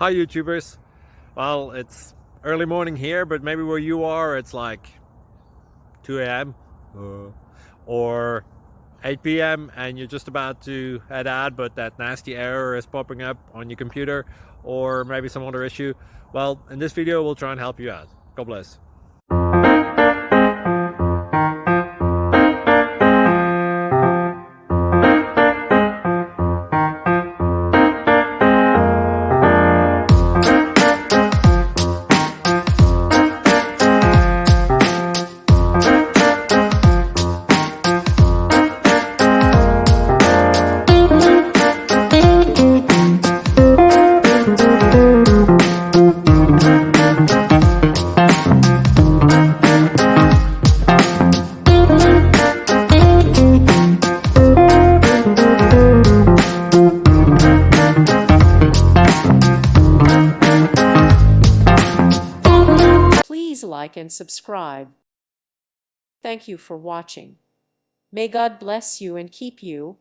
Hi YouTubers. Well, it's early morning here, but maybe where you are it's like 2 a.m. or 8 p.m. and you're just about to head out, but that nasty error is popping up on your computer, or maybe some other issue. Well, in this video we'll try and help you out. God bless. Please like and subscribe. Thank you for watching. May God bless you and keep you.